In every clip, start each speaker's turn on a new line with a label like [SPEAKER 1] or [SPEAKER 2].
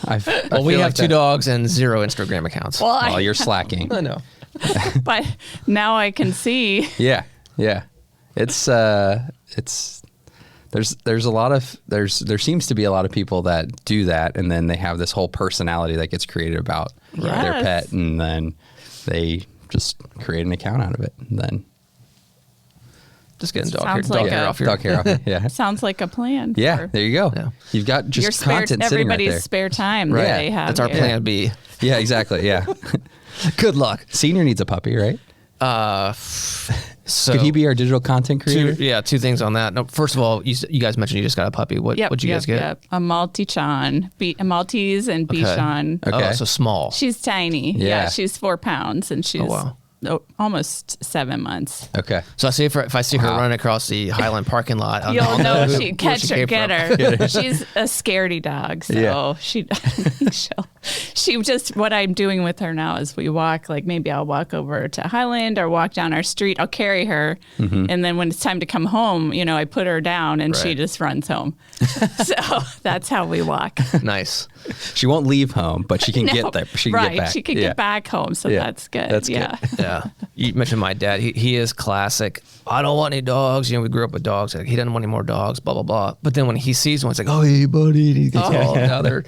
[SPEAKER 1] Well, we have 2 dogs and 0 Instagram accounts.
[SPEAKER 2] Well, you're slacking.
[SPEAKER 1] I know.
[SPEAKER 3] But now I can see.
[SPEAKER 2] Yeah. It's there seems to be a lot of people that do that, and then they have this whole personality that gets created about their pet, and then they just create an account out of it, and then
[SPEAKER 1] just getting dog
[SPEAKER 2] hair off. Yeah.
[SPEAKER 3] Sounds like a plan.
[SPEAKER 2] Yeah, there you go. Yeah. You've got just content sitting right there.
[SPEAKER 3] Everybody's spare time that they have.
[SPEAKER 1] That's our plan B.
[SPEAKER 2] Yeah, exactly. Yeah.
[SPEAKER 1] Good luck.
[SPEAKER 2] Senior needs a puppy, right?
[SPEAKER 1] So
[SPEAKER 2] could he be our digital content creator?
[SPEAKER 1] 2 things on that. No, first of all, you guys mentioned you just got a puppy. What'd you guys get?
[SPEAKER 3] Yep. A Maltese and Bichon.
[SPEAKER 1] Okay. Oh, so small.
[SPEAKER 3] She's tiny. Yeah. She's 4 pounds, and she's almost 7 months.
[SPEAKER 2] Okay.
[SPEAKER 1] So I see if I see her running across the Highland parking lot,
[SPEAKER 3] you'll know she catch her, get her. She's a scaredy dog, so she just, what I'm doing with her now is we walk, like maybe I'll walk over to Highland or walk down our street. I'll carry her, and then when it's time to come home, I put her down and she just runs home. So that's how we walk.
[SPEAKER 1] Nice.
[SPEAKER 2] She won't leave home, but she can get there. She can get back.
[SPEAKER 3] She can get back home, so that's good.
[SPEAKER 2] That's good.
[SPEAKER 1] Yeah. You mentioned my dad. He is classic. I don't want any dogs. We grew up with dogs. Like, he doesn't want any more dogs, blah, blah, blah. But then when he sees one, it's like, oh, hey, buddy. And he gets all together.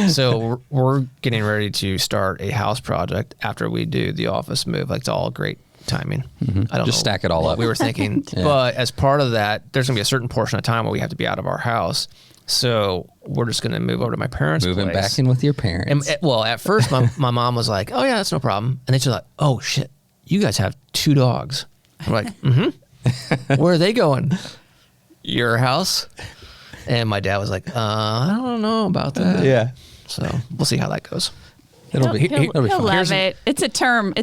[SPEAKER 1] So we're getting ready to start a house project after we do the office move. Like, it's all great timing. I don't know
[SPEAKER 2] stack it all up.
[SPEAKER 1] We were thinking. But as part of that, there's going to be a certain portion of time where we have to be out of our house. So we're just going to move over to my parents'
[SPEAKER 2] Moving
[SPEAKER 1] place.
[SPEAKER 2] back in with your parents.
[SPEAKER 1] And, at first, my mom was like, oh, yeah, that's no problem. And then she's like, oh, shit, you guys have 2 dogs. I'm like, where are they going? Your house? And my dad was like, I don't know about that.
[SPEAKER 2] Yeah.
[SPEAKER 1] So we'll see how that goes.
[SPEAKER 3] He'll love it. It's a term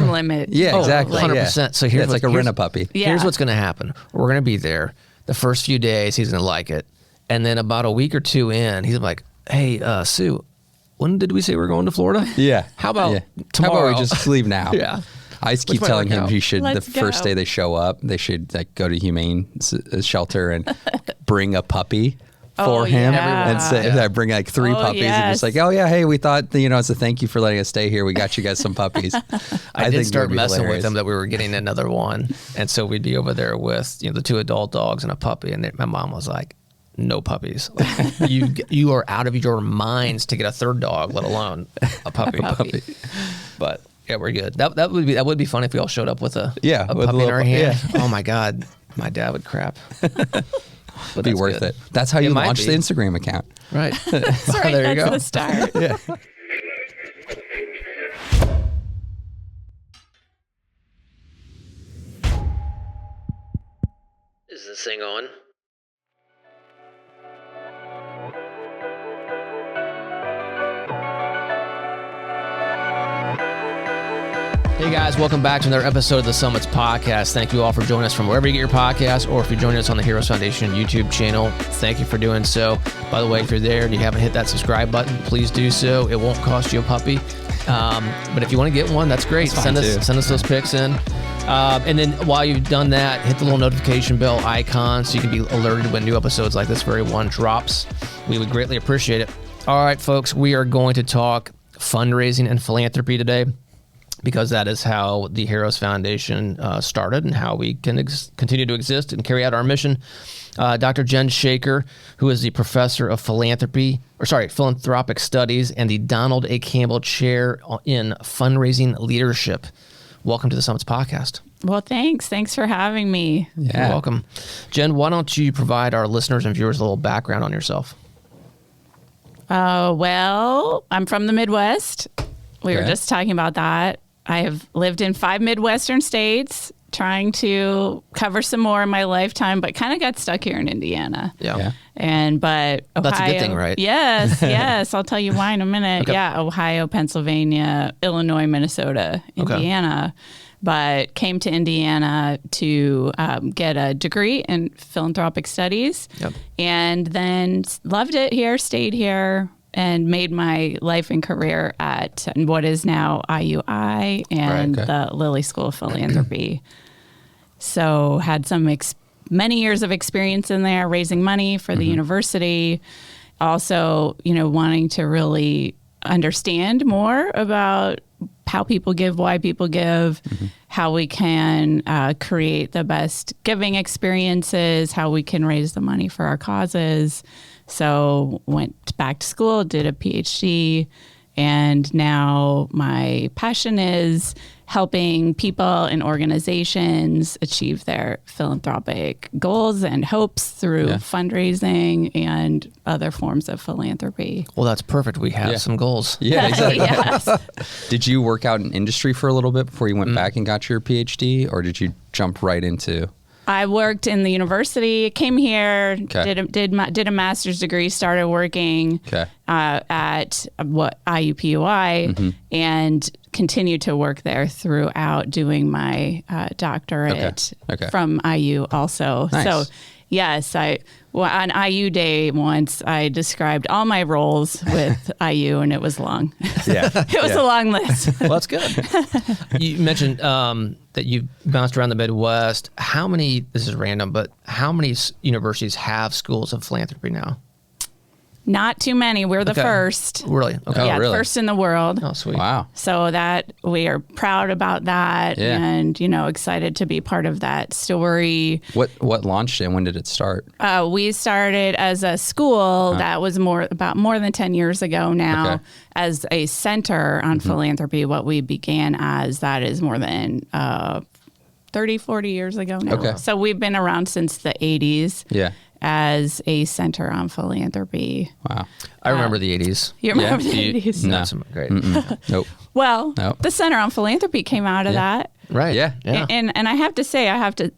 [SPEAKER 3] limit.
[SPEAKER 2] Yeah, exactly.
[SPEAKER 1] 100%. So here's
[SPEAKER 2] it's like a rent-a-puppy.
[SPEAKER 3] Yeah.
[SPEAKER 1] Here's what's going to happen. We're going to be there. The first few days, he's going to like it. And then about a week or 2 in, he's like, hey, Sue, when did we say we're going to Florida?
[SPEAKER 2] Yeah.
[SPEAKER 1] How about tomorrow?
[SPEAKER 2] How about we just leave now?
[SPEAKER 1] Yeah.
[SPEAKER 2] I just keep telling him he should,
[SPEAKER 3] Let's
[SPEAKER 2] first day they show up, they should go to Humane Shelter and bring a puppy for him. And say, I bring like 3 puppies and just like, oh yeah, hey, we thought, it's a thank you for letting us stay here. We got you guys some puppies.
[SPEAKER 1] I did start messing with them that we were getting another one. And so we'd be over there with, the 2 adult dogs and a puppy. And my mom was like, no puppies. You are out of your minds to get a 3rd dog, let alone a puppy. But yeah, we're good. That would be funny if we all showed up with a puppy in our hand. Yeah. Oh my God, my dad would crap.
[SPEAKER 2] It'd be worth it. That's how you launch the Instagram account.
[SPEAKER 1] Right.
[SPEAKER 3] That's right.
[SPEAKER 1] There you go.
[SPEAKER 3] That's the start.
[SPEAKER 2] Yeah.
[SPEAKER 1] Is this thing on? Hey guys, welcome back to another episode of the Summits Podcast. Thank you all for joining us from wherever you get your podcast, or if you're joining us on the Heroes Foundation YouTube channel, thank you for doing so. By the way, if you're there and you haven't hit that subscribe button, please do so. It won't cost you a puppy. But if you want to get one, that's great. Send us those pics in. And then while you've done that, hit the little notification bell icon so you can be alerted when new episodes like this very one drops. We would greatly appreciate it. All right, folks, we are going to talk fundraising and philanthropy today, because that is how the Heroes Foundation started and how we can continue to exist and carry out our mission. Dr. Jen Shaker, who is the professor of philanthropic studies and the Donald A. Campbell Chair in Fundraising Leadership. Welcome to the Summits Podcast.
[SPEAKER 3] Well, thanks. Thanks for having me.
[SPEAKER 1] Yeah. You're welcome. Jen, why don't you provide our listeners and viewers a little background on yourself?
[SPEAKER 3] Well, I'm from the Midwest. We were just talking about that. I have lived in 5 Midwestern states, trying to cover some more in my lifetime, but kind of got stuck here in Indiana.
[SPEAKER 1] Yeah.
[SPEAKER 3] But Ohio,
[SPEAKER 1] that's a good thing, right?
[SPEAKER 3] Yes. I'll tell you why in a minute.
[SPEAKER 1] Okay.
[SPEAKER 3] Yeah. Ohio, Pennsylvania, Illinois, Minnesota, Indiana. Okay. But came to Indiana to get a degree in philanthropic studies. Yep. And then loved it here, stayed here, and made my life and career at what is now IUI and the Lilly School of Philanthropy. So had many years of experience in there, raising money for the university, also, wanting to really understand more about how people give, why people give, how we can create the best giving experiences, how we can raise the money for our causes. So went back to school, did a Ph.D., and now my passion is helping people and organizations achieve their philanthropic goals and hopes through fundraising and other forms of philanthropy.
[SPEAKER 1] Well, that's perfect. We have some goals.
[SPEAKER 2] Yeah, exactly.
[SPEAKER 3] Yes.
[SPEAKER 2] Did you work out in industry for a little bit before you went back and got your PhD, or did you jump right into?
[SPEAKER 3] I worked in the university, came here, did a master's degree, started working at IUPUI, and continued to work there throughout doing my doctorate from IU also.
[SPEAKER 2] Nice.
[SPEAKER 3] So yes, on IU day once, I described all my roles with IU, and it was long.
[SPEAKER 1] Yeah.
[SPEAKER 3] It was a long list.
[SPEAKER 1] Well, that's good. You mentioned that you bounced around the Midwest. How many, this is random, but how many universities have schools of philanthropy now?
[SPEAKER 3] Not too many. We're the first.
[SPEAKER 1] Really? Okay.
[SPEAKER 3] Yeah,
[SPEAKER 2] really?
[SPEAKER 3] first in the world.
[SPEAKER 1] Oh, sweet.
[SPEAKER 2] Wow.
[SPEAKER 3] So that we are proud about that, and excited to be part of that story.
[SPEAKER 2] What launched it and when did it start?
[SPEAKER 3] We started as a school that was more than 10 years ago now as a center on philanthropy. What we began as that is more than 30, 40 years ago now.
[SPEAKER 2] Okay.
[SPEAKER 3] So we've been around since the 80s.
[SPEAKER 2] Yeah.
[SPEAKER 3] As a center on philanthropy.
[SPEAKER 2] Wow.
[SPEAKER 1] I remember the 80s.
[SPEAKER 3] You remember the 80s?
[SPEAKER 1] No. Great.
[SPEAKER 2] Nope.
[SPEAKER 3] Well, the Center on Philanthropy came out of that.
[SPEAKER 1] Right.
[SPEAKER 2] Yeah.
[SPEAKER 3] And I have to say,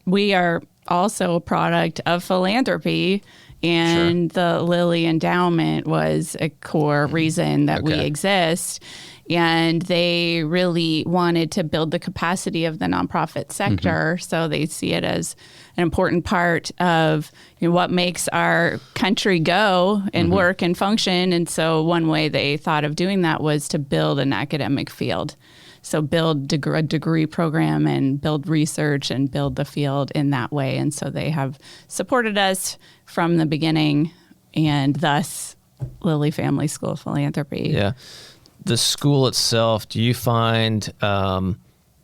[SPEAKER 3] we are also a product of philanthropy, and the Lilly endowment was a core reason that we exist. And they really wanted to build the capacity of the nonprofit sector. So they see it as an important part of what makes our country go and work and function. And so one way they thought of doing that was to build an academic field. So build a degree program and build research and build the field in that way. And so they have supported us from the beginning, and thus Lilly Family School of Philanthropy.
[SPEAKER 1] Yeah. The school itself, do you find,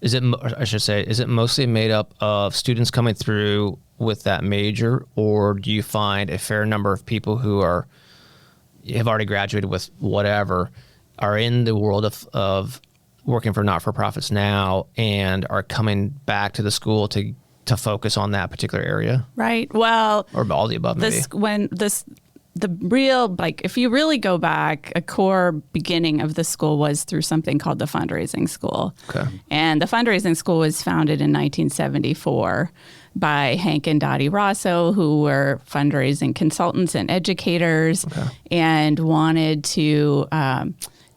[SPEAKER 1] is it mostly made up of students coming through with that major, or do you find a fair number of people who have already graduated with whatever, are in the world of working for not-for-profits now and are coming back to the school to focus on that particular area?
[SPEAKER 3] Right. Well,
[SPEAKER 1] or all the above, maybe.
[SPEAKER 3] The real, if you really go back, a core beginning of the school was through something called the fundraising school.
[SPEAKER 1] Okay.
[SPEAKER 3] And the fundraising school was founded in 1974 by Hank and Dottie Rosso, who were fundraising consultants and educators, and wanted to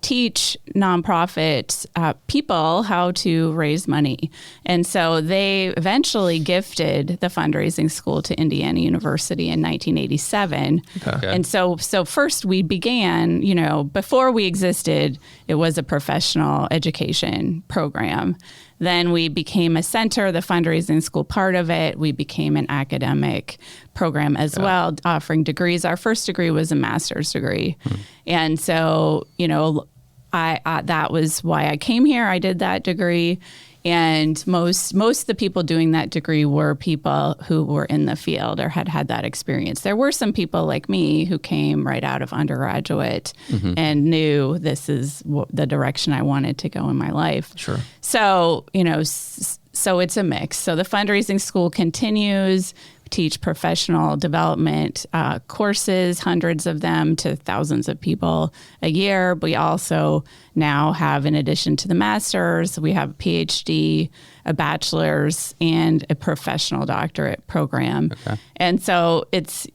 [SPEAKER 3] teach nonprofit people how to raise money. And so they eventually gifted the fundraising school to Indiana University in 1987.
[SPEAKER 2] Okay.
[SPEAKER 3] And so first we began, before we existed, it was a professional education program. Then we became a center, the fundraising school part of it. We became an academic program as well, offering degrees. Our first degree was a master's degree. And so, I that was why I came here. I did that degree. And most of the people doing that degree were people who were in the field or had that experience. There were some people like me who came right out of undergraduate and knew this is the direction I wanted to go in my life.
[SPEAKER 1] Sure.
[SPEAKER 3] So, so it's a mix. So the fundraising school continues, teach professional development courses, hundreds of them to thousands of people a year. We also now have, in addition to the master's, we have a PhD, a bachelor's, and a professional doctorate program. Okay. And so it's,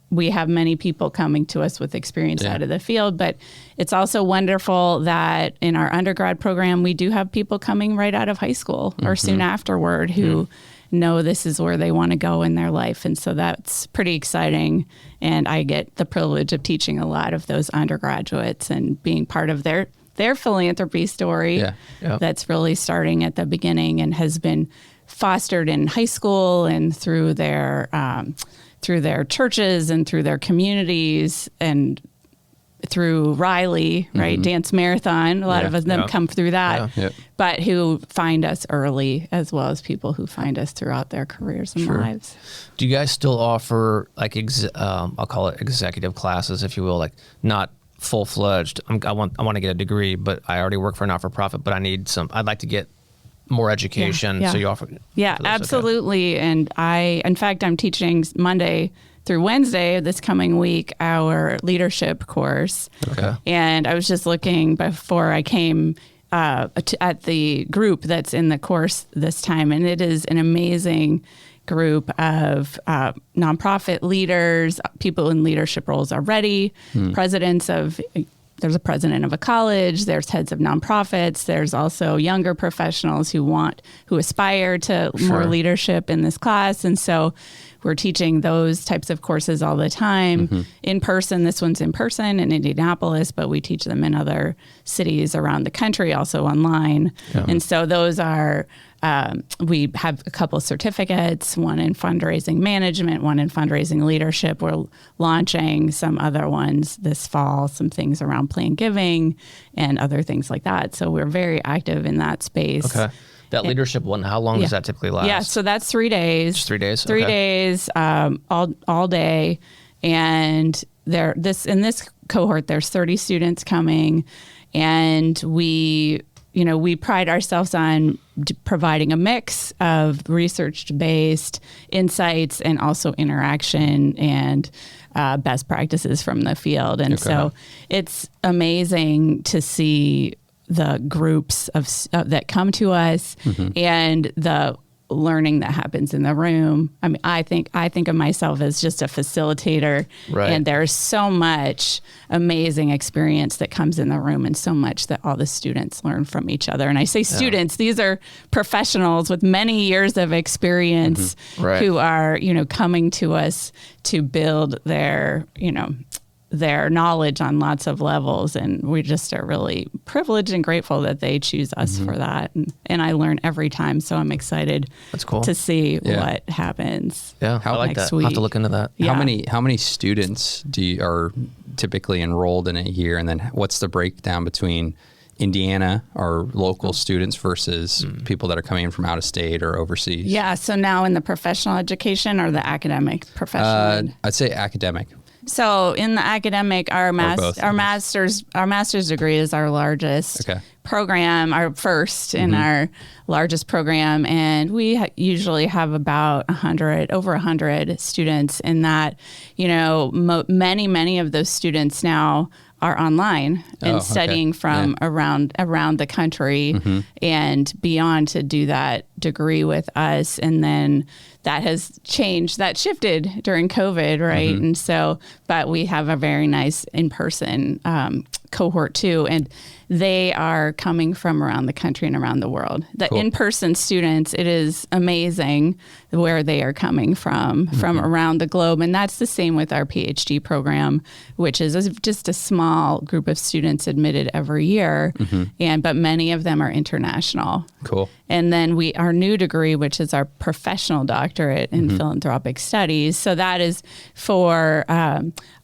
[SPEAKER 3] we have many people coming to us with experience out of the field, but it's also wonderful that in our undergrad program, we do have people coming right out of high school or soon afterward who know this is where they want to go in their life. And so that's pretty exciting. And I get the privilege of teaching a lot of those undergraduates and being part of their philanthropy story that's really starting at the beginning and has been fostered in high school and through their through their churches and through their communities and through Riley, right? Dance Marathon. A lot of them come through that, but who find us early, as well as people who find us throughout their careers and lives.
[SPEAKER 1] Do you guys still offer like I'll call it executive classes, if you will, like not full-fledged? I want to get a degree, but I already work for a not-for-profit, but I'd like to get more education. So you offer?
[SPEAKER 3] Yeah, absolutely. Okay. And in fact, I'm teaching Monday through Wednesday this coming week, our leadership course.
[SPEAKER 1] Okay.
[SPEAKER 3] And I was just looking before I came at the group that's in the course this time, and it is an amazing group of nonprofit leaders, people in leadership roles already, there's a president of a college, there's heads of nonprofits, there's also younger professionals who aspire to more leadership in this class. And so we're teaching those types of courses all the time in person. This one's in person in Indianapolis, but we teach them in other cities around the country, also online. And so those are, we have a couple of certificates, one in fundraising management, one in fundraising leadership. We're launching some other ones this fall, some things around planned giving and other things like that. So we're very active in that space.
[SPEAKER 1] Okay. That leadership one, how long does that typically last?
[SPEAKER 3] Yeah, so that's 3 days.
[SPEAKER 1] Just 3 days?
[SPEAKER 3] 3 days, all day. And in this cohort, there's 30 students coming, and we pride ourselves on providing a mix of research-based insights and also interaction and best practices from the field. And so it's amazing to see the groups that come to us and the learning that happens in the room. I mean, I think of myself as just a facilitator, and there's so much amazing experience that comes in the room, and so much that all the students learn from each other. And I say students, these are professionals with many years of experience who are, coming to us to build their knowledge on lots of levels. And we just are really privileged and grateful that they choose us for that. And I learn every time. So I'm excited to see what happens.
[SPEAKER 1] Yeah, I like that. I'll have to look into that.
[SPEAKER 2] Yeah. How many students are typically enrolled in a year? And then what's the breakdown between Indiana or local students versus people that are coming in from out of state or overseas? Yeah.
[SPEAKER 3] So now in the professional education or the academic professional?
[SPEAKER 2] I'd say academic.
[SPEAKER 3] So in the academic, our master's degree is our largest program, our first in our largest program, and we usually have about over 100 students in that. Many of those students now are online and studying from around the country and beyond to do that degree with us. And then that has changed, that shifted during COVID, right? And so, but we have a very nice in-person cohort too. And they are coming from around the country and around the world. The in-person students, it is amazing where they are coming from around the globe. And that's the same with our Ph.D. program, which is just a small group of students admitted every year. But many of them are international.
[SPEAKER 2] Cool.
[SPEAKER 3] And then our new degree, which is our professional doctorate in philanthropic studies. So that is for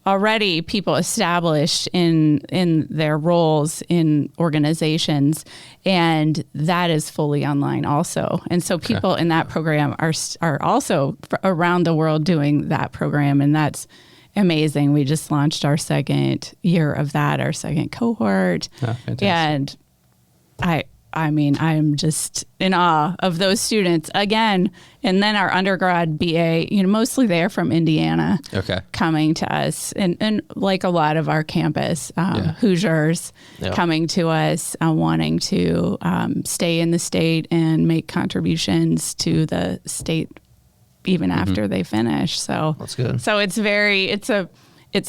[SPEAKER 3] already people established in their roles in organizations, and that is fully online also. And so people in that program are also around the world doing that program, and that's amazing. We just launched our second year of that, our second cohort. And I'm just in awe of those students again. And then our undergrad BA, mostly they're from Indiana, coming to us, and like a lot of our campus Hoosiers coming to us, wanting to stay in the state and make contributions to the state even after they finish. So
[SPEAKER 1] that's good.
[SPEAKER 3] So it's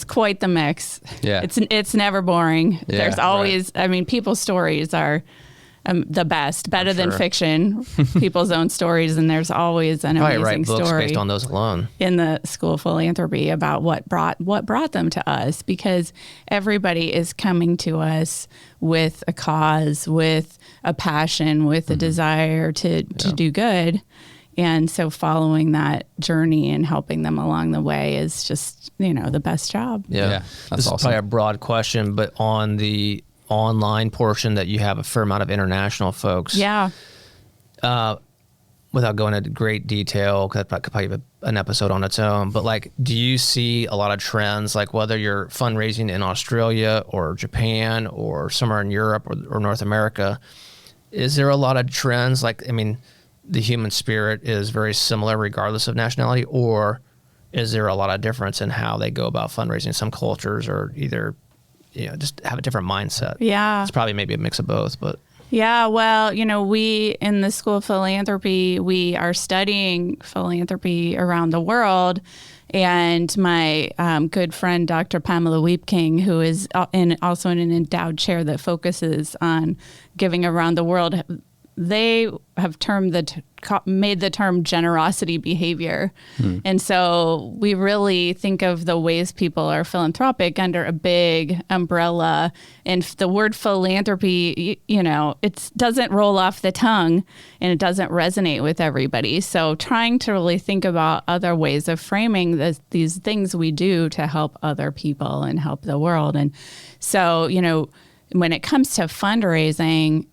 [SPEAKER 3] quite the mix.
[SPEAKER 2] Yeah,
[SPEAKER 3] it's never boring. Yeah, there's always, people's stories are the best, better than fiction, people's own stories. And there's always an amazing
[SPEAKER 1] books
[SPEAKER 3] story
[SPEAKER 1] based on those alone
[SPEAKER 3] in the School of Philanthropy about what brought them to us, because everybody is coming to us with a cause, with a passion, with a desire to do good. And so following that journey and helping them along the way is just, the best job.
[SPEAKER 1] Yeah. This is probably a broad question, but on the online portion that you have a fair amount of international folks.
[SPEAKER 3] Yeah.
[SPEAKER 1] Without going into great detail, because that could probably be an episode on its own, but like, do you see a lot of trends, like whether you're fundraising in Australia or Japan or somewhere in Europe or North America, is there a lot of trends? Like, I mean, the human spirit is very similar regardless of nationality, or is there a lot of difference in how they go about fundraising? Some cultures are either, just have a different mindset.
[SPEAKER 3] Yeah.
[SPEAKER 1] It's probably maybe a mix of both, but.
[SPEAKER 3] Yeah, well, we in the School of Philanthropy, we are studying philanthropy around the world. And my good friend, Dr. Pamela Weepking, who is also in an endowed chair that focuses on giving around the world, they have made the term generosity behavior. And so we really think of the ways people are philanthropic under a big umbrella. And the word philanthropy, it doesn't roll off the tongue and it doesn't resonate with everybody. So trying to really think about other ways of framing these things we do to help other people and help the world. And so, when it comes to fundraising,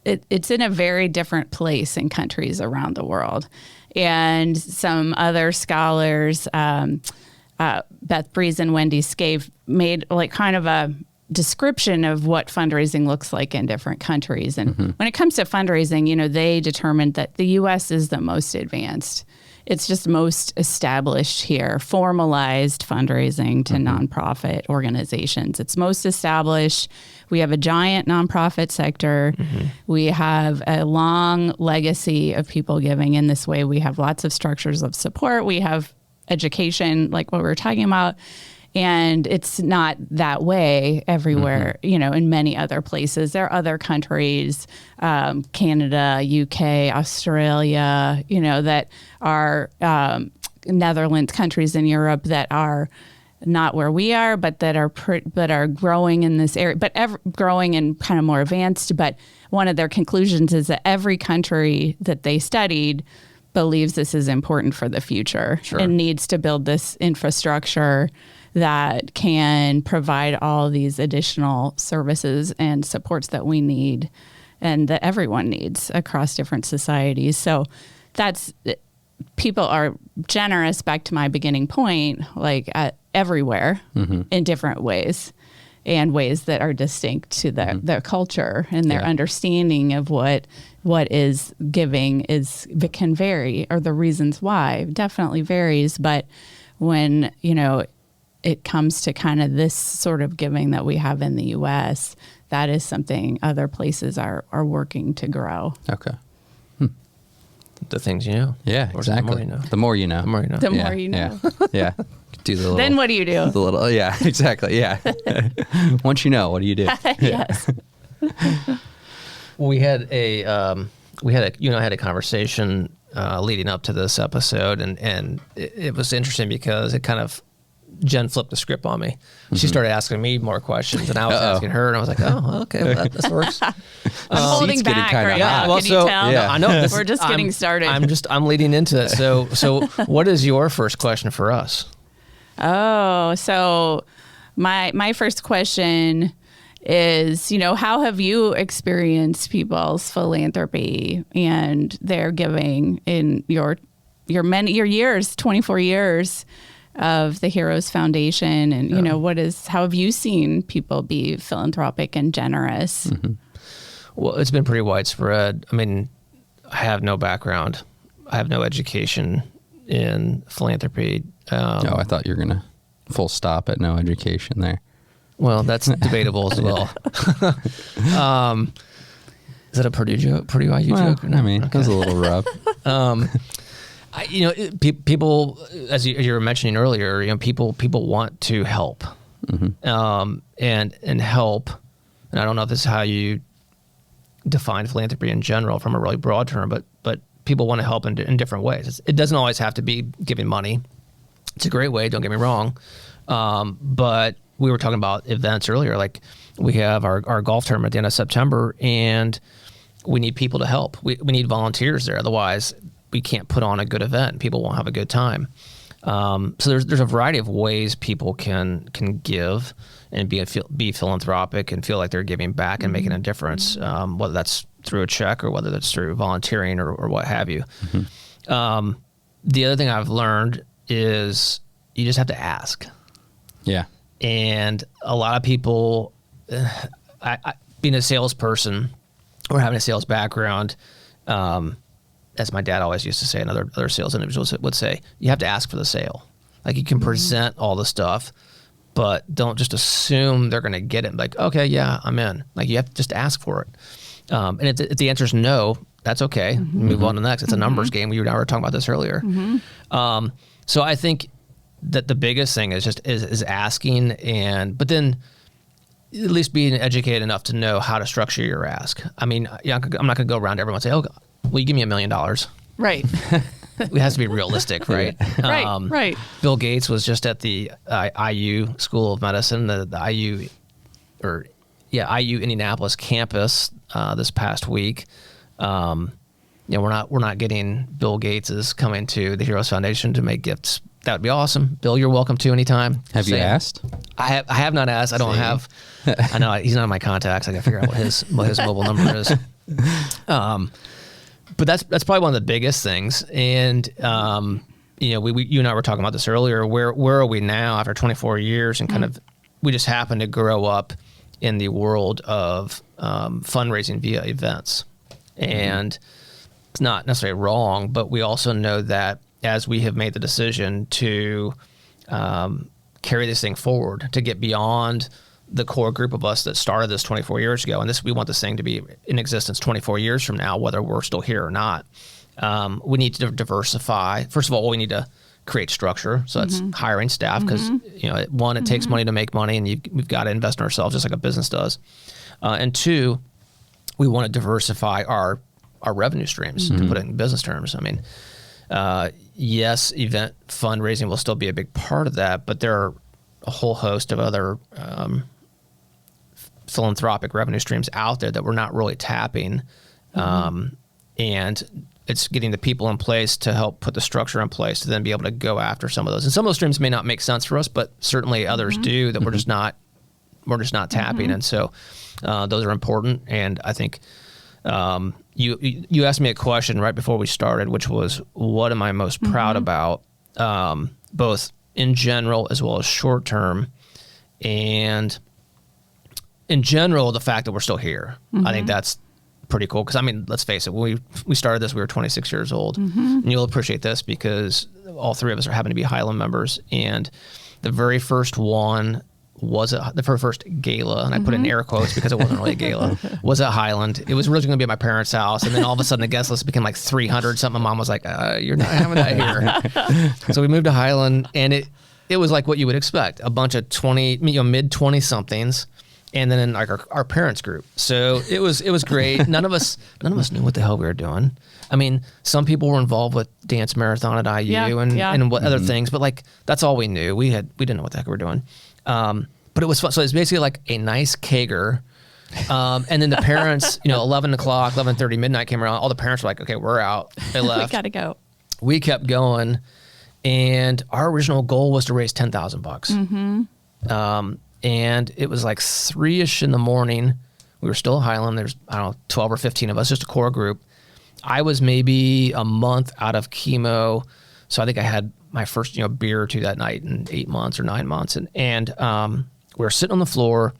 [SPEAKER 3] it's in a very different place in countries around the world. And some other scholars, Beth Breeze and Wendy Scave, made like kind of a description of what fundraising looks like in different countries. And when it comes to fundraising, they determined that the U.S. is the most advanced. It's just most established here, formalized fundraising to nonprofit organizations. It's most established. We have a giant nonprofit sector. We have a long legacy of people giving in this way. We have lots of structures of support. We have education, like what we were talking about. And it's not that way everywhere, in many other places. There are other countries, Canada, UK, Australia, that are Netherlands, countries in Europe that are not where we are, but that are growing in this area, but growing and kind of more advanced. But one of their conclusions is that every country that they studied believes this is important for the future and needs to build this infrastructure that can provide all these additional services and supports that we need and that everyone needs across different societies. So people are generous, back to my beginning point, like everywhere in different ways, and ways that are distinct to their culture and their understanding of what is giving can vary, or the reasons why definitely varies. But when, it comes to kind of this sort of giving that we have in the U.S., that is something other places are working to grow.
[SPEAKER 2] Okay.
[SPEAKER 1] The things you know.
[SPEAKER 2] Yeah, exactly. The more you know.
[SPEAKER 1] The more you know.
[SPEAKER 3] The more you know.
[SPEAKER 2] Yeah. Do the little.
[SPEAKER 3] Then what do you do?
[SPEAKER 2] The little. Yeah, exactly. Yeah. Once you know, what do you do?
[SPEAKER 3] Yes.
[SPEAKER 1] We had a conversation leading up to this episode, and it was interesting because it kind of Jen flipped the script on me. She started asking me more questions, and I was asking her, and I was like, "Oh, okay, well, that works."
[SPEAKER 3] I'm holding back right now.
[SPEAKER 1] Well,
[SPEAKER 3] Can you tell?
[SPEAKER 1] Yeah, I know.
[SPEAKER 3] We're just getting started.
[SPEAKER 1] I'm leading into it. So, what is your first question for us?
[SPEAKER 3] Oh, so my first question is, how have you experienced people's philanthropy and their giving in your years, 24 years of the Heroes Foundation, and how have you seen people be philanthropic and generous?
[SPEAKER 1] Well, it's been pretty widespread. I mean, I have no background. I have no education in philanthropy.
[SPEAKER 2] I thought you were gonna full stop at no education there.
[SPEAKER 1] Well, that's debatable as well. Is that a Purdue joke? Purdue IU joke?
[SPEAKER 2] No? I mean, it was a little rough.
[SPEAKER 1] People, as you were mentioning earlier, people want to help, and help. And I don't know if this is how you define philanthropy in general from a really broad term, but people want to help in different ways. It doesn't always have to be giving money. It's a great way. Don't get me wrong, but we were talking about events earlier. Like we have our golf tournament at the end of September, and we need people to help. We need volunteers there. Otherwise, we can't put on a good event. People won't have a good time. So there's a variety of ways people can give and be philanthropic and feel like they're giving back and making a difference, whether that's through a check or whether that's through volunteering or what have you. The other thing I've learned is you just have to ask.
[SPEAKER 2] Yeah.
[SPEAKER 1] And a lot of people, being a salesperson or having a sales background, as my dad always used to say, and other sales individuals would say, you have to ask for the sale. Like, you can present all the stuff, but don't just assume they're going to get it. Like, okay, yeah, I'm in. Like, you have to just ask for it. And if the answer is no, that's okay. Move on to the next. It's a numbers game. We were talking about this earlier. So I think that the biggest thing is asking, but then at least being educated enough to know how to structure your ask. I mean, I'm not going to go around to everyone and say, oh, will you give me $1 million?
[SPEAKER 3] Right.
[SPEAKER 1] It has to be realistic, right?
[SPEAKER 3] Right.
[SPEAKER 1] Bill Gates was just at the IU School of Medicine, the IU Indianapolis campus this past week. We're not getting Bill Gates coming to the Heroes Foundation to make gifts. That would be awesome. Bill, you're welcome to anytime.
[SPEAKER 2] Have you asked?
[SPEAKER 1] I have not asked. I don't have. I know he's not in my contacts. I got to figure out what his mobile number is. But that's probably one of the biggest things. And you and I were talking about this earlier. Where are we now after 24 years? And kind of, we just happen to grow up in the world of fundraising via events. And it's not necessarily wrong, but we also know that as we have made the decision to carry this thing forward, to get beyond the core group of us that started this 24 years ago, and we want this thing to be in existence 24 years from now, whether we're still here or not, we need to diversify. First of all, we need to create structure. So that's hiring staff, because it takes money to make money, and we've got to invest in ourselves just like a business does. And two, we want to diversify our revenue streams, to put it in business terms. I mean, yes, event fundraising will still be a big part of that, but there are a whole host of other philanthropic revenue streams out there that we're not really tapping. And it's getting the people in place to help put the structure in place to then be able to go after some of those. And some of those streams may not make sense for us, but certainly others do that we're just not tapping. And so those are important. And I think you asked me a question right before we started, which was, what am I most proud about, both in general as well as short term? And in general, the fact that we're still here, I think that's pretty cool. Because I mean, let's face it, when we started this, we were 26 years old, and you'll appreciate this because all three of us happen to be Highland members. And the very first one was the first gala, and I put it in air quotes because it wasn't really a gala, was at Highland. It was originally going to be at my parents' house, and then all of a sudden the guest list became like 300 something. My mom was like, you're not having that here. So we moved to Highland, and it was like what you would expect, a bunch of mid 20 somethings, and then in like our parents group. So it was great. None of us knew what the hell we were doing. I mean, some people were involved with dance marathon at IU and what other things, but like that's all we knew. We didn't know what the heck we were doing. But it was fun. So it's basically like a nice kegger. And then the parents, 11 o'clock, 11:30, midnight came around. All the parents were like, okay, we're out. They left.
[SPEAKER 3] We got to go.
[SPEAKER 1] We kept going. And our original goal was to raise $10,000. And it was like 3-ish in the morning. We were still at Highland. There's, 12 or 15 of us, just a core group. I was maybe a month out of chemo. So I think I had my first, beer or two that night in 8 months or 9 months. And we were sitting on the floor,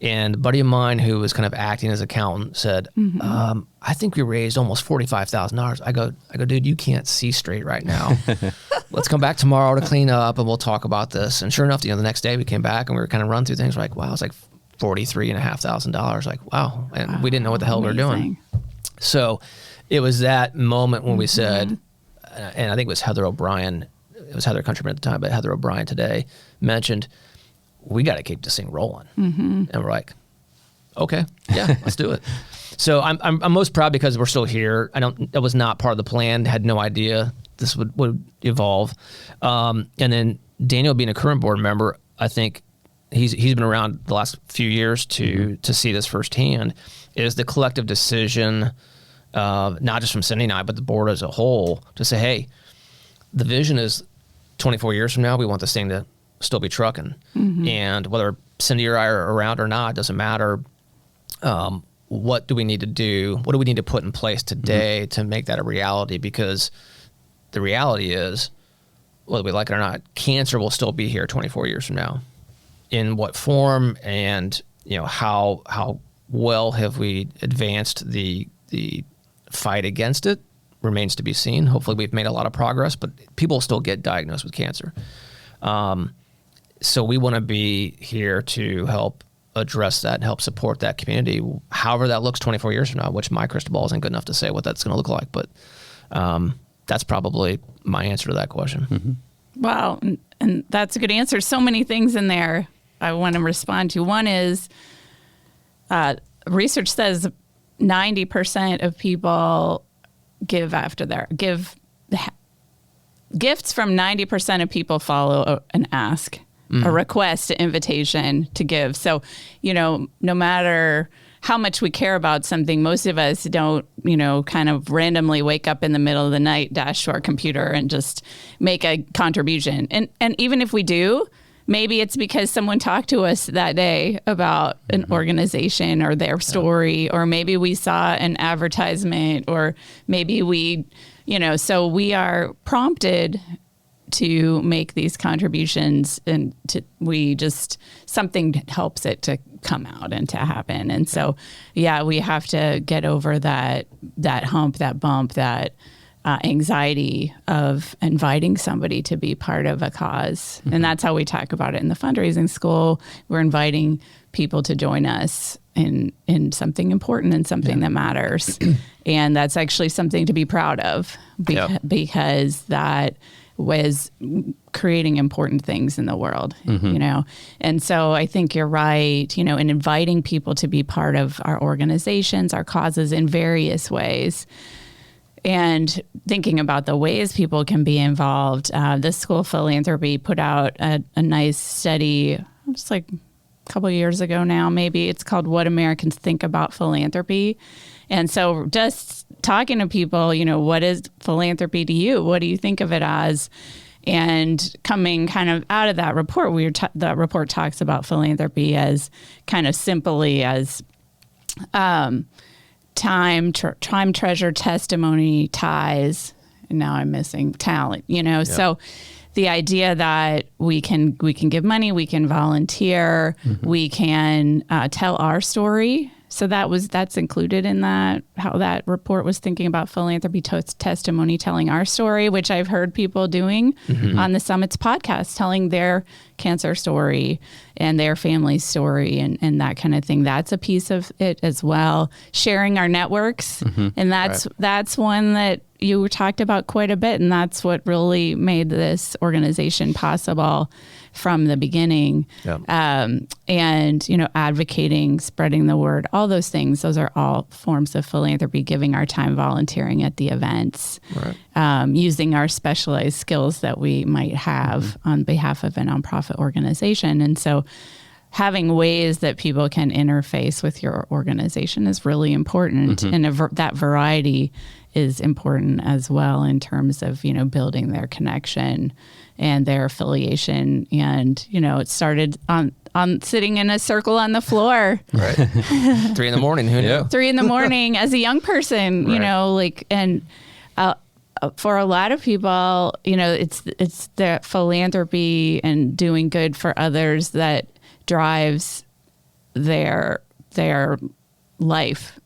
[SPEAKER 1] and a buddy of mine who was kind of acting as accountant said, I think we raised almost $45,000. I go, dude, you can't see straight right now. Let's come back tomorrow to clean up and we'll talk about this. And sure enough, the next day we came back and we were kind of run through things. We're like, wow, it's like $43,500. Like, wow. And we didn't know what the hell we were doing. So it was that moment when we said, and I think it was Heather O'Brien, it was Heather Countryman at the time, but Heather O'Brien today mentioned, we got to keep this thing rolling. And we're like, okay, yeah, let's do it. So I'm most proud because we're still here. That was not part of the plan. Had no idea this would evolve. And then Daniel being a current board member, I think he's been around the last few years to see this firsthand, is the collective decision not just from Cindy and I, but the board as a whole, to say, hey, the vision is 24 years from now, we want this thing to still be trucking. And whether Cindy or I are around or not, doesn't matter. What do we need to do? What do we need to put in place today to make that a reality? Because the reality is, whether we like it or not, cancer will still be here 24 years from now. In what form, and how well have we advanced the fight against it remains to be seen. Hopefully we've made a lot of progress, but people still get diagnosed with cancer. So we want to be here to help address that and help support that community, however that looks 24 years from now, which my crystal ball isn't good enough to say what that's going to look like. But that's probably my answer to that question.
[SPEAKER 3] Wow. And that's a good answer. So many things in there I want to respond to. One is research says 90% of people give after their gifts from 90% of people follow an ask, a request, an invitation to give. So, no matter how much we care about something, most of us don't, kind of randomly wake up in the middle of the night, dash to our computer and just make a contribution. And even if we do, maybe it's because someone talked to us that day about an organization or their story, or maybe we saw an advertisement, or maybe we, so we are prompted to make these contributions, and something helps it to come out and to happen. And so, we have to get over that hump, that bump, that anxiety of inviting somebody to be part of a cause. And that's how we talk about it in the fundraising school. We're inviting people to join us in something important and something that matters. And that's actually something to be proud of, because that was creating important things in the world, And so I think you're right, in inviting people to be part of our organizations, our causes in various ways. And thinking about the ways people can be involved, this School of Philanthropy put out a nice study, just like a couple of years ago now, maybe. It's called What Americans Think About Philanthropy. And so just talking to people, what is philanthropy to you? What do you think of it as? And coming kind of out of that report, the report talks about philanthropy as kind of simply as time, treasure, testimony, ties, and now I'm missing talent, So the idea that we can give money, we can volunteer, we can tell our story. So that's included in that, how that report was thinking about philanthropy, testimony, telling our story, which I've heard people doing on the Summits podcast, telling their cancer story and their family's story and that kind of thing. That's a piece of it as well. Sharing our networks. And that's one that you talked about quite a bit. And that's what really made this organization possible from the beginning. And, advocating, spreading the word, all those things, those are all forms of philanthropy, giving our time, volunteering at the events, using our specialized skills that we might have on behalf of a nonprofit organization. And so having ways that people can interface with your organization is really important. And that variety is important as well in terms of, building their connection and their affiliation. And, it started on sitting in a circle on the floor.
[SPEAKER 1] 3 a.m, who knew?
[SPEAKER 3] 3 a.m. as a young person, for a lot of people, it's the philanthropy and doing good for others that drives their life.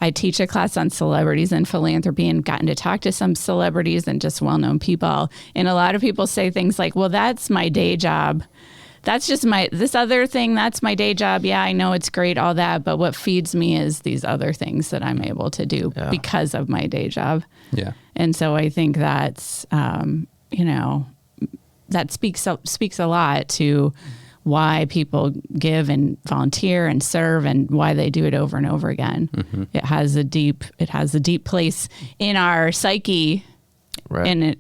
[SPEAKER 3] I teach a class on celebrities and philanthropy and gotten to talk to some celebrities and just well-known people. And a lot of people say things like, well, that's my day job. That's just this other thing, that's my day job. Yeah, I know it's great, all that. But what feeds me is these other things that I'm able to do because of my day job. Yeah. And so I think that's, that speaks a lot to why people give and volunteer and serve and why they do it over and over again. It has a deep place in our psyche, and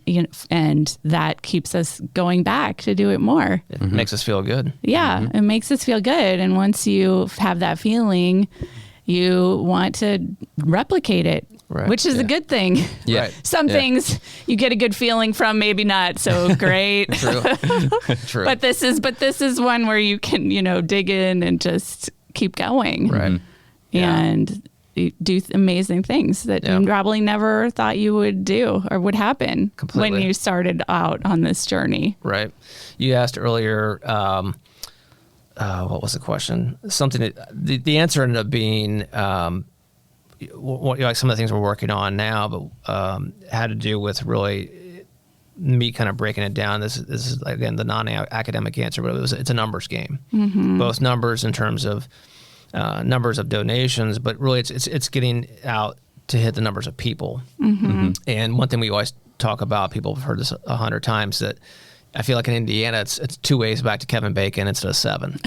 [SPEAKER 3] and that keeps us going back to do it more.
[SPEAKER 1] It makes us feel good.
[SPEAKER 3] Yeah, it makes us feel good. And once you have that feeling, you want to replicate it, which is a good thing.
[SPEAKER 2] Yeah.
[SPEAKER 3] Some things you get a good feeling from, maybe not so great.
[SPEAKER 1] True.
[SPEAKER 3] But this is one where you can, dig in and just keep going.
[SPEAKER 1] Right.
[SPEAKER 3] And do amazing things that you probably never thought you would do or would happen when you started out on this journey.
[SPEAKER 1] Right. You asked earlier, what was the question? Something that, the answer ended up being like some of the things we're working on now, but had to do with really me kind of breaking it down. This is again the non-academic answer, but it's a numbers game. Both numbers in terms of numbers of donations, but really it's getting out to hit the numbers of people. And one thing we always talk about, people have heard this 100 times, that I feel like in Indiana, it's 2 ways back to Kevin Bacon instead of 7,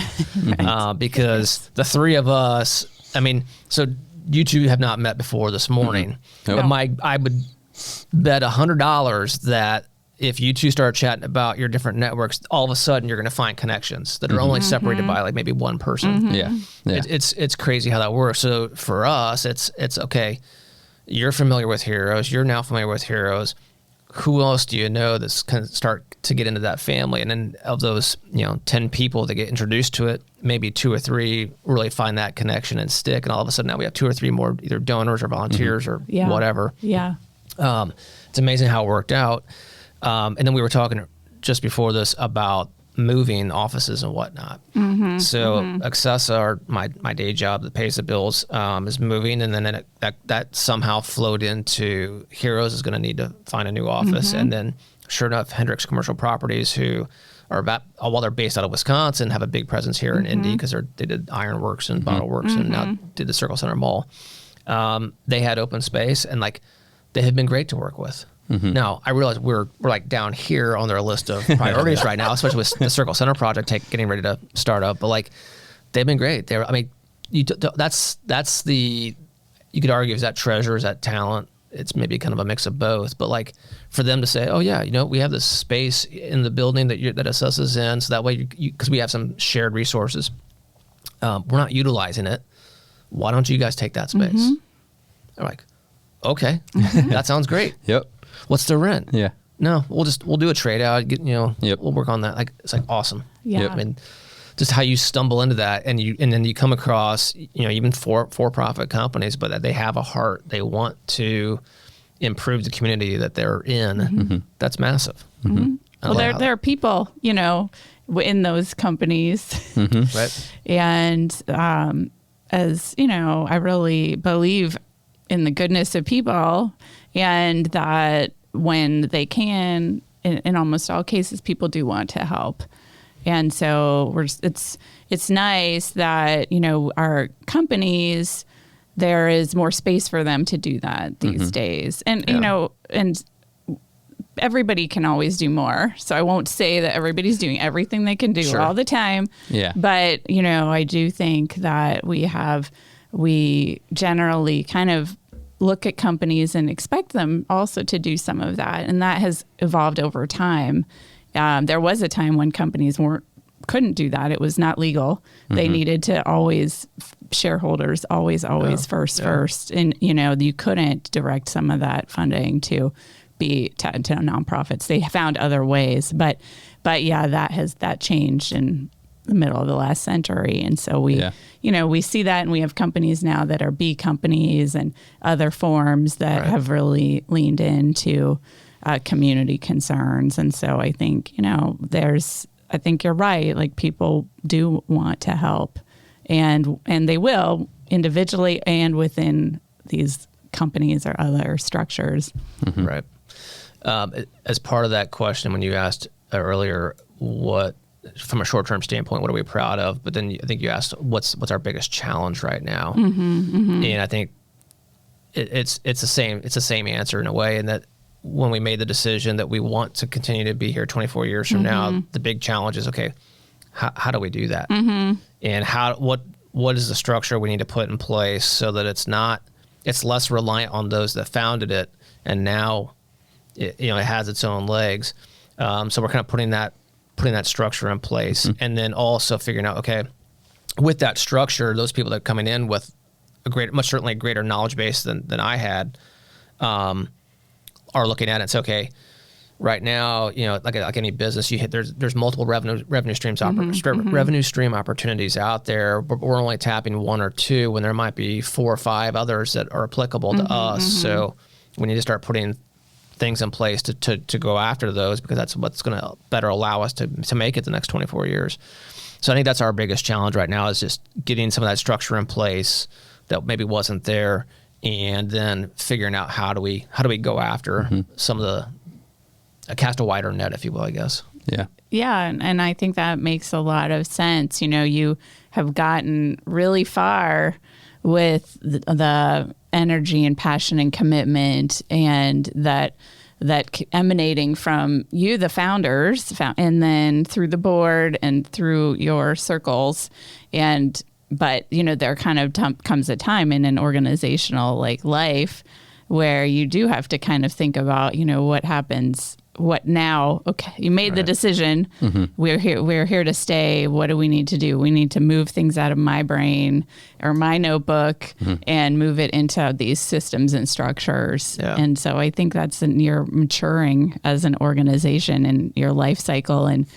[SPEAKER 1] because the three of us, so you two have not met before this morning. But I would bet $100 that if you two start chatting about your different networks, all of a sudden you're going to find connections that are only separated by like maybe one person. It's crazy how that works. So for us, it's okay. You're familiar with Heroes. You're now familiar with Heroes. Who else do you know that's kind of start to get into that family? And then of those, 10 people that get introduced to it, maybe 2 or 3 really find that connection and stick. And all of a sudden now we have 2 or 3 more either donors or volunteers or whatever. It's amazing how it worked out. And then we were talking just before this about moving offices and whatnot. So Accessa, my day job that pays the bills, is moving, and then that somehow flowed into Heroes is going to need to find a new office. And then sure enough, Hendricks Commercial Properties, who are while they're based out of Wisconsin, have a big presence here in Indy because they did Ironworks and Bottle Works and now did the Circle Center Mall. They had open space, and like they have been great to work with. Now, I realize we're like down here on their list of priorities right now, especially with the Circle Center project getting ready to start up. But like, they've been great. That's you could argue, is that treasure, is that talent? It's maybe kind of a mix of both. But like, for them to say, oh yeah, we have this space in the building that Accessa is in, so that way, because we have some shared resources, we're not utilizing it. Why don't you guys take that space? They're like, okay, that sounds great. What's the rent? No, we'll do a trade out. We'll work on that. Like, it's like awesome. Just how you stumble into that, and then you come across, even for-profit companies, but that they have a heart. They want to improve the community that they're in. That's massive.
[SPEAKER 3] Well, there are people, in those companies,
[SPEAKER 1] right?
[SPEAKER 3] And as I really believe in the goodness of people. And that when they can, in almost all cases, people do want to help. And so it's nice that, our companies, there is more space for them to do that these days. And, and everybody can always do more. So I won't say that everybody's doing everything they can do all the time. But, I do think that we generally kind of look at companies and expect them also to do some of that. And that has evolved over time. There was a time when companies couldn't do that. It was not legal. They needed to always, shareholders always first. And, you couldn't direct some of that funding to nonprofits. They found other ways. But that changed in the middle of the last century. And so we see that, and we have companies now that are B companies and other forms that have really leaned into community concerns. And so I think, I think you're right. Like, people do want to help, and they will individually and within these companies or other structures.
[SPEAKER 1] Right. As part of that question, when you asked earlier, what, from a short-term standpoint, what are we proud of? But then I think you asked, what's our biggest challenge right now? And I think it's the same answer in a way, in that when we made the decision that we want to continue to be here 24 years from now, the big challenge is, okay, how do we do that? And what is the structure we need to put in place so that it's less reliant on those that founded it, and now it has its own legs. So we're kind of putting that structure in place, and then also figuring out, okay, with that structure, those people that are coming in with certainly a greater knowledge base than I had, are looking at it. It's okay. Right now, like any business, there's multiple revenue streams, revenue stream opportunities out there, but we're only tapping one or two when there might be 4 or 5 others that are applicable to us. So we need to start putting things in place to go after those, because that's what's going to better allow us to make it the next 24 years. So I think that's our biggest challenge right now, is just getting some of that structure in place that maybe wasn't there, and then figuring out how do we go after some of cast a wider net, if you will, I guess.
[SPEAKER 2] Yeah.
[SPEAKER 3] Yeah. And I think that makes a lot of sense. You have gotten really far with the energy and passion and commitment, and that emanating from you, the founders, and then through the board and through your circles. But there kind of comes a time in an organizational life where you do have to kind of think about, what happens. What now? Okay, you made the decision. We're here to stay. What do we need to do? We need to move things out of my brain or my notebook and move it into these systems and structures. Yeah. And so I think you're maturing as an organization in your life cycle. And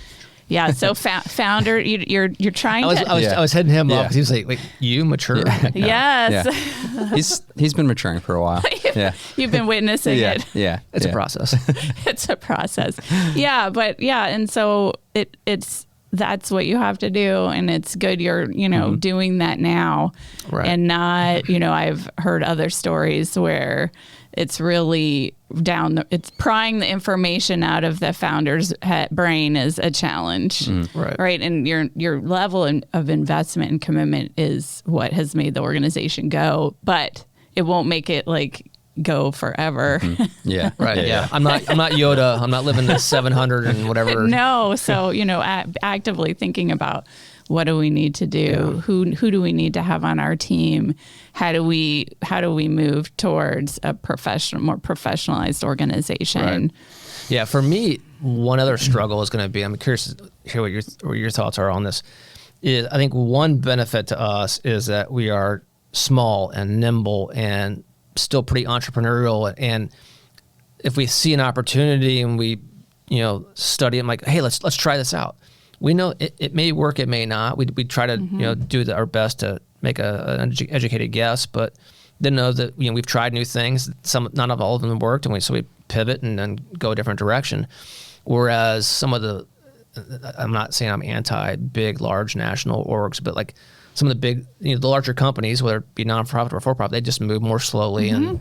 [SPEAKER 3] yeah, so founder, you're trying
[SPEAKER 1] I was heading him up, because he was like, you mature?
[SPEAKER 3] Yes.
[SPEAKER 2] Yeah. He's been maturing for a while. Yeah.
[SPEAKER 3] You've been witnessing it.
[SPEAKER 2] Yeah.
[SPEAKER 1] It's a process.
[SPEAKER 3] It's a process. Yeah, but and so that's what you have to do, and it's good you're doing that now. Right. And not, I've heard other stories where it's really it's prying the information out of the founder's brain is a challenge. Right. And your level of investment and commitment is what has made the organization go, but it won't make it go forever.
[SPEAKER 2] Yeah.
[SPEAKER 1] Right. Yeah. I'm not Yoda. I'm not living to 700 and whatever.
[SPEAKER 3] No. So, actively thinking about, what do we need to do? Yeah. Who do we need to have on our team? How do we move towards a more professionalized organization?
[SPEAKER 1] Right. Yeah, for me, one other struggle is going to be, I'm curious to hear what your thoughts are on this. Is I think one benefit to us is that we are small and nimble and still pretty entrepreneurial. And if we see an opportunity and we study it, I'm like, hey, let's try this out. We know it may work, it may not. We try to do our best to make an educated guess, but then know that we've tried new things. Not all of them worked, and so we pivot and then go a different direction. Whereas some of I'm not saying I'm anti big, large national orgs, but some of the big, the larger companies, whether it be nonprofit or for-profit, they just move more slowly and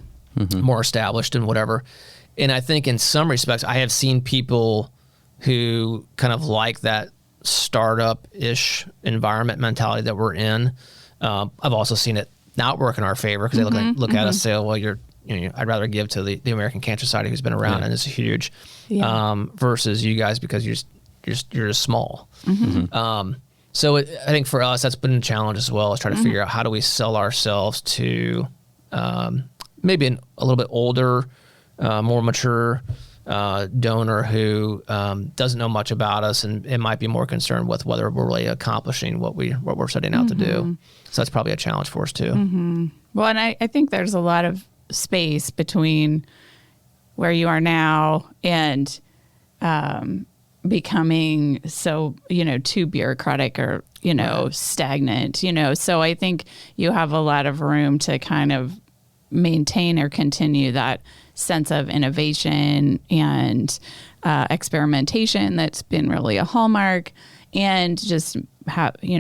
[SPEAKER 1] more established and whatever. And I think in some respects, I have seen people who kind of like that startup-ish environment mentality that we're in. I've also seen it not work in our favor, because they look at us and say, oh, well, I'd rather give to the American Cancer Society, who's been around and is huge, versus you guys, because you're just small. So I think for us, that's been a challenge as well, is trying to figure out how do we sell ourselves to maybe a little bit older, more mature donor who doesn't know much about us and might be more concerned with whether we're really accomplishing what we're setting out to do. So that's probably a challenge for us too.
[SPEAKER 3] Well, and I think there's a lot of space between where you are now and becoming so, too bureaucratic or, stagnant, So I think you have a lot of room to kind of maintain or continue that sense of innovation and experimentation that's been really a hallmark, and just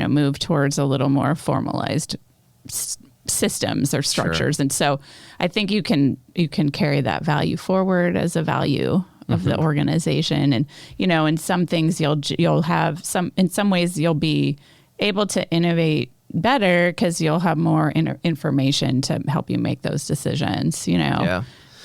[SPEAKER 3] move towards a little more formalized systems or structures. Sure. And so I think you can carry that value forward as a value of the organization. And, in some things you'll have in some ways you'll be able to innovate better because you'll have more information to help you make those decisions,
[SPEAKER 1] Yeah.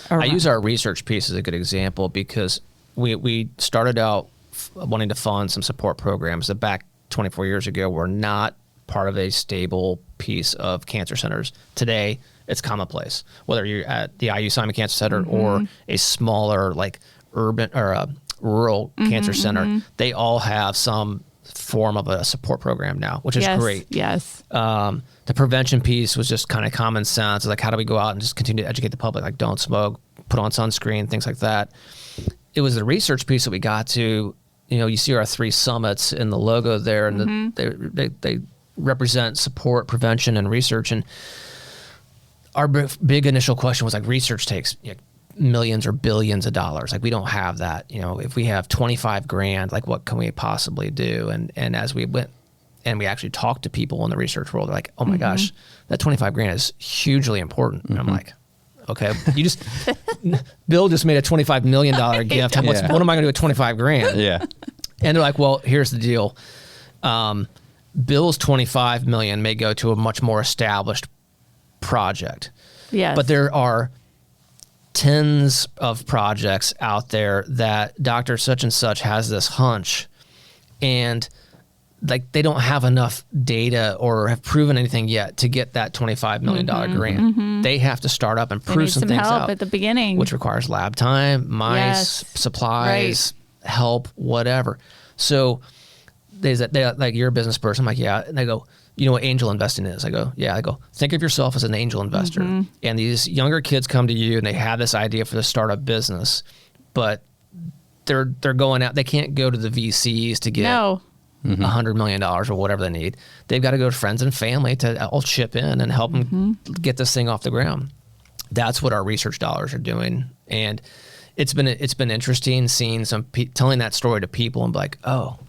[SPEAKER 1] I use our research piece as a good example, because we started out wanting to fund some support programs that back 24 years ago were not part of a stable piece of cancer centers. Today, it's commonplace. Whether you're at the IU Simon Cancer Center or a smaller urban or a rural cancer center, they all have some form of a support program now, which is great.
[SPEAKER 3] Yes.
[SPEAKER 1] The prevention piece was just kind of common sense. Like, how do we go out and just continue to educate the public? Like, don't smoke, put on sunscreen, things like that. It was the research piece that we got to. You see our 3 summits in the logo there, and they represent support, prevention, and research. And our big initial question was like, research takes millions or billions of dollars. Like, we don't have that. If we have $25,000, like, what can we possibly do? And as we went and we actually talked to people in the research world, they're like, oh my gosh, that $25,000 is hugely important. And I'm like, okay, Bill just made a $25 million gift. What am I going to do with $25,000?
[SPEAKER 2] Yeah.
[SPEAKER 1] And they're like, well, here's the deal. Bill's $25 million may go to a much more established project.
[SPEAKER 3] Yes.
[SPEAKER 1] But there are tens of projects out there that Dr. Such and Such has this hunch, and like, they don't have enough data or have proven anything yet to get that $25 million grant. They have to start up and prove some things
[SPEAKER 3] help
[SPEAKER 1] out
[SPEAKER 3] at the beginning,
[SPEAKER 1] which requires lab time, mice, supplies, help, whatever. So they like, you're a business person. I'm like, yeah. And they go, you know what angel investing is? I go, yeah. I go, think of yourself as an angel investor. And these younger kids come to you and they have this idea for the startup business, but they're going out. They can't go to the VCs to get $100 million or whatever they need. They've got to go to friends and family to all chip in and help them get this thing off the ground. That's what our research dollars are doing. And it's been interesting seeing telling that story to people and be like, oh,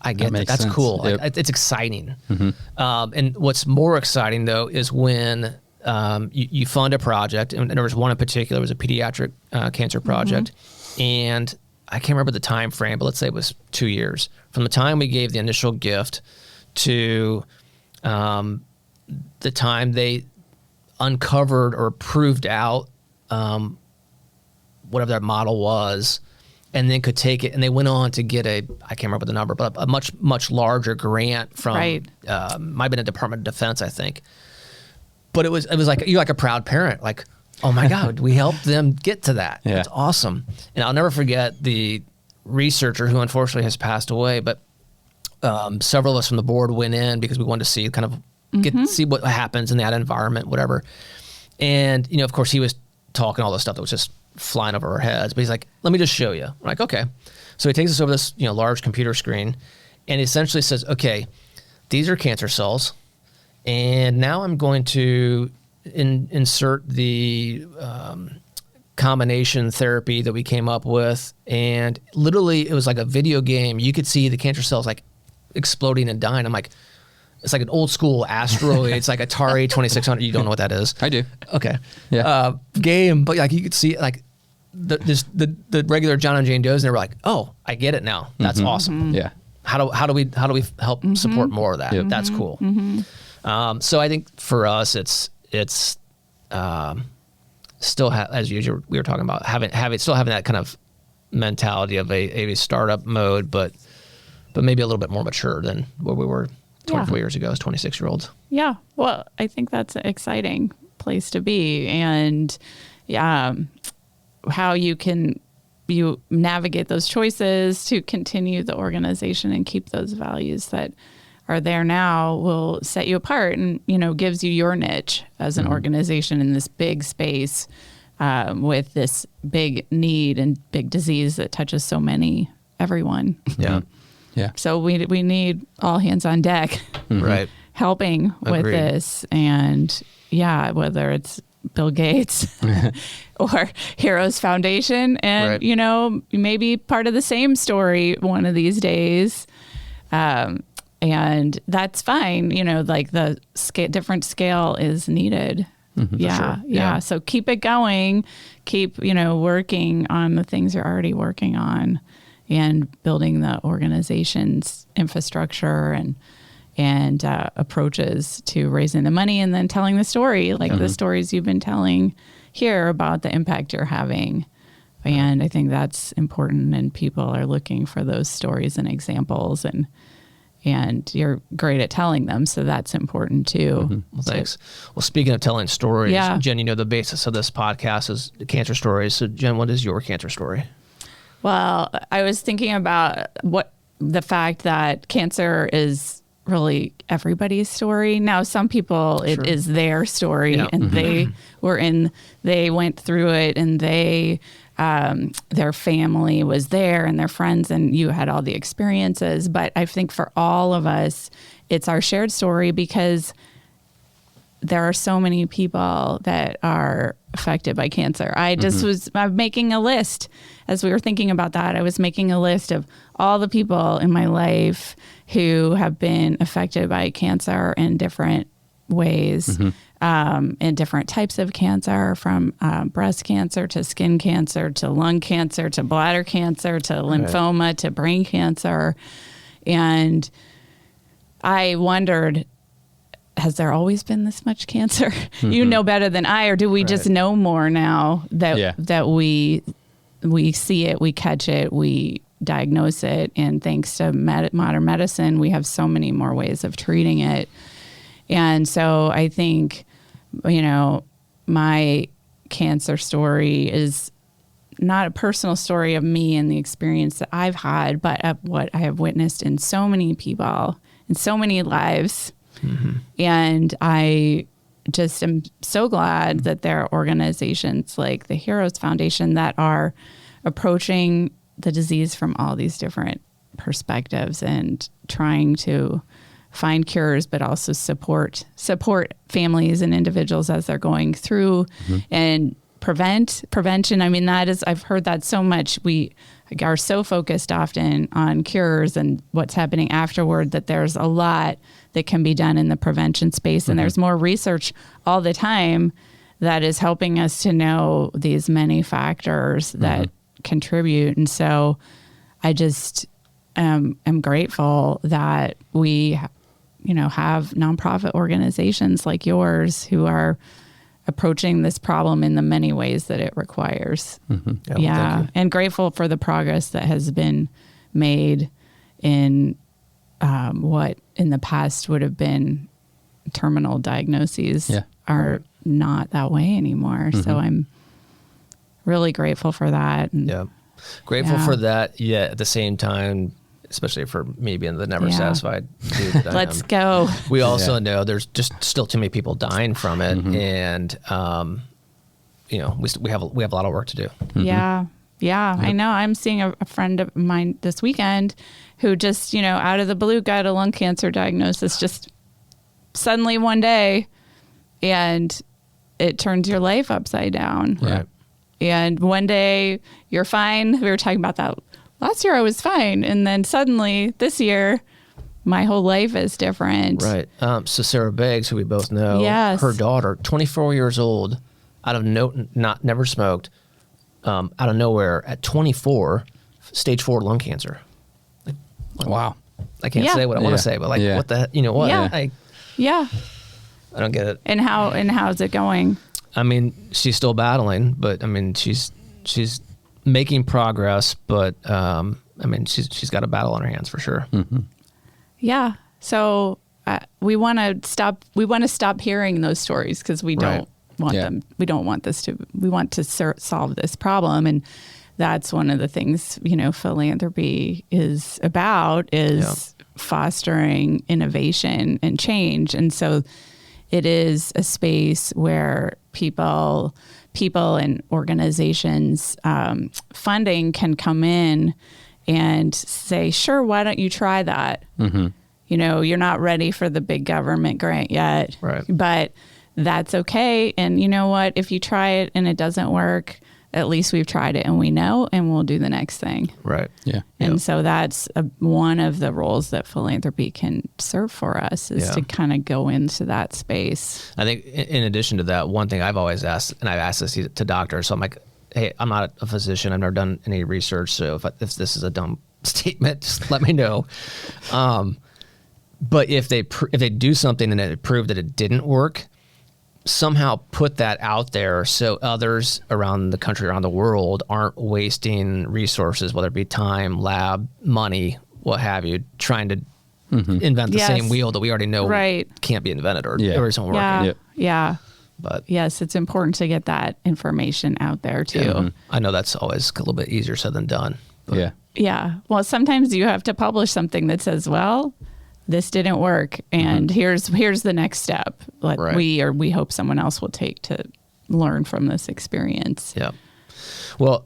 [SPEAKER 1] I get that. That's cool. Yep. Like, it's exciting. And what's more exciting though is when you fund a project, and there was one in particular, it was a pediatric cancer project, and I can't remember the time frame, but let's say it was 2 years from the time we gave the initial gift to the time they uncovered or proved out whatever that model was, and then could take it. And they went on to get I can't remember the number, but a much, much larger grant from, might have been a Department of Defense, I think. But it was like, you're like a proud parent, like, oh my God, we helped them get to that. That's awesome. And I'll never forget the researcher who unfortunately has passed away, but several of us from the board went in because we wanted to see see what happens in that environment, whatever. And, of course, he was talking all this stuff that was just flying over our heads, but he's like, let me just show you. We're like, okay. So he takes us over this, large computer screen and essentially says, okay, these are cancer cells. And now I'm going to insert the combination therapy that we came up with. And literally it was like a video game. You could see the cancer cells like exploding and dying. I'm like, it's like an old school asteroid. It's like Atari 2600. You don't know what that is?
[SPEAKER 2] I do.
[SPEAKER 1] Okay. Yeah. Game, but like you could see like the regular John and Jane Does, and they were like, oh, I get it now. That's awesome.
[SPEAKER 2] Yeah.
[SPEAKER 1] How do we help support more of that? Yep. That's cool. So I think for us, it's still as usual, we were talking about having that kind of mentality of a startup mode, but maybe a little bit more mature than where we were 24 years ago as 26-year-olds.
[SPEAKER 3] Yeah. Well, I think that's an exciting place to be. And how you navigate those choices to continue the organization and keep those values that are there now will set you apart and, gives you your niche as an organization in this big space with this big need and big disease that touches everyone.
[SPEAKER 1] Yeah.
[SPEAKER 2] Yeah.
[SPEAKER 3] So we need all hands on deck,
[SPEAKER 1] right?
[SPEAKER 3] Helping with this, and whether it's Bill Gates or Heroes Foundation, and maybe part of the same story one of these days, and that's fine. Like the different scale is needed. Yeah. So keep it going. Keep working on the things you're already working on. And building the organization's infrastructure and approaches to raising the money and then telling the story, like the stories you've been telling here about the impact you're having. And I think that's important, and people are looking for those stories and examples, and you're great at telling them, so that's important too.
[SPEAKER 1] Well, thanks. Well, speaking of telling stories, Jen, the basis of this podcast is cancer stories. So, Jen, what is your cancer story?
[SPEAKER 3] Well, I was thinking about what the fact that cancer is really everybody's story. Now, some people, it is their story, and they went through it, and their family was there, and their friends, and you had all the experiences. But I think for all of us, it's our shared story, because there are so many people that are affected by cancer. I just I'm making a list as we were thinking about that. I was making a list of all the people in my life who have been affected by cancer in different ways, and different types of cancer, from breast cancer to skin cancer to lung cancer to bladder cancer to lymphoma to brain cancer. And I wondered, has there always been this much cancer? You know better than I, or do we just know more now that we see it, we catch it, we diagnose it, and thanks to modern medicine, we have so many more ways of treating it. And so I think, my cancer story is not a personal story of me and the experience that I've had, but of what I have witnessed in so many people, in so many lives. And I just am so glad that there are organizations like the Heroes Foundation that are approaching the disease from all these different perspectives and trying to find cures, but also support families and individuals as they're going through, and prevention. I mean, I've heard that so much. We are so focused often on cures and what's happening afterward, that there's a lot that can be done in the prevention space. And there's more research all the time that is helping us to know these many factors that contribute. And so I just am grateful that we, have nonprofit organizations like yours who are approaching this problem in the many ways that it requires. And grateful for the progress that has been made in what in the past would have been terminal diagnoses are not that way anymore. So I'm really grateful for that. And
[SPEAKER 1] grateful for that. Yet at the same time, especially for me being the never satisfied dude that
[SPEAKER 3] Let's go.
[SPEAKER 1] We also know there's just still too many people dying from it, and we have a lot of work to do. I know. I'm seeing a friend of mine this weekend who just out of the blue got a lung cancer diagnosis just suddenly one day, and it turns your life upside down. Right.
[SPEAKER 3] And one day you're fine. We were talking about that. Last year I was fine, and then suddenly this year, my whole life is different.
[SPEAKER 1] Right. So Sarah Beggs, who we both know, her daughter, 24 years old, never smoked, out of nowhere at 24, stage 4 lung cancer.
[SPEAKER 2] Wow.
[SPEAKER 1] I can't say what I want to say, but what the, what?
[SPEAKER 3] Yeah.
[SPEAKER 1] I don't get it.
[SPEAKER 3] And how's it going?
[SPEAKER 1] I mean, she's still battling, but I mean, she's making progress, but I mean, she's got a battle on her hands for sure.
[SPEAKER 3] Yeah. So we want to stop hearing those stories, because we don't want them. We don't want we want to solve this problem. And that's one of the things, philanthropy is about, is fostering innovation and change. And so it is a space where people and organizations, funding can come in and say, sure, why don't you try that? You're not ready for the big government grant yet, but that's okay. And you know what? If you try it and it doesn't work, at least we've tried it and we know, and we'll do the next thing.
[SPEAKER 1] Right.
[SPEAKER 2] Yeah.
[SPEAKER 3] And so that's one of the roles that philanthropy can serve for us, is to kind of go into that space.
[SPEAKER 1] I think in addition to that, one thing I've always asked, and I've asked this to doctors, so I'm like, hey, I'm not a physician. I've never done any research. So if this is a dumb statement, just let me know. But if they do something and it proved that it didn't work, somehow put that out there so others around the country, around the world, aren't wasting resources, whether it be time, lab, money, what have you, trying to invent the same wheel that we already know can't be invented or isn't working.
[SPEAKER 3] Yeah.
[SPEAKER 1] But
[SPEAKER 3] yes, it's important to get that information out there too.
[SPEAKER 1] I know that's always a little bit easier said than done.
[SPEAKER 2] Yeah.
[SPEAKER 3] Yeah. Well, sometimes you have to publish something that says, well, this didn't work, and here's the next step. We hope someone else will take to learn from this experience.
[SPEAKER 1] Yeah. Well,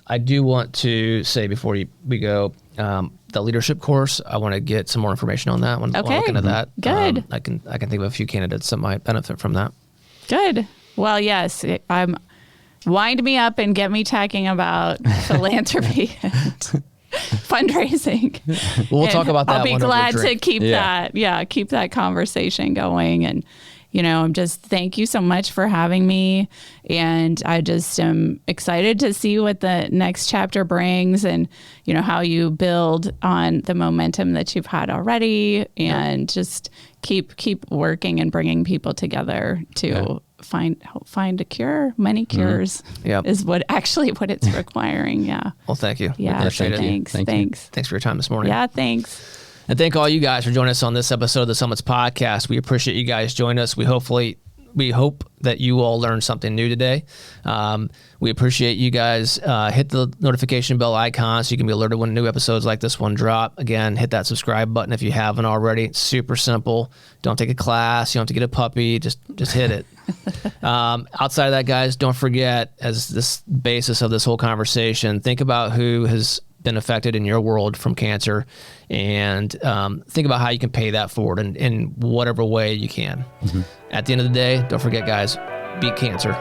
[SPEAKER 1] I do want to say before we go, the leadership course, I want to get some more information on that one.
[SPEAKER 3] Okay.
[SPEAKER 1] Look into that.
[SPEAKER 3] Good.
[SPEAKER 1] I can think of a few candidates that might benefit from that.
[SPEAKER 3] Good. Well, yes, wind me up and get me talking about philanthropy and fundraising.
[SPEAKER 1] We'll talk about that.
[SPEAKER 3] I'll be glad to keep that conversation going. And, just thank you so much for having me. And I just am excited to see what the next chapter brings, and, how you build on the momentum that you've had already, and just keep working and bringing people together to find a cure. Many cures is what it's requiring. Yeah.
[SPEAKER 1] Well, thank you.
[SPEAKER 3] Yeah.
[SPEAKER 1] Appreciate it.
[SPEAKER 3] Thanks.
[SPEAKER 1] Thanks for your time this morning.
[SPEAKER 3] Yeah. Thanks.
[SPEAKER 1] And thank all you guys for joining us on this episode of the Summits Podcast. We appreciate you guys joining us. We hope that you all learned something new today. We appreciate you guys. Hit the notification bell icon so you can be alerted when new episodes like this one drop. Again, hit that subscribe button if you haven't already. It's super simple. Don't take a class. You don't have to get a puppy. Just hit it. Outside of that, guys, don't forget, as this basis of this whole conversation, think about who has been affected in your world from cancer, and think about how you can pay that forward in whatever way you can. At the end of the day, don't forget, guys, beat cancer.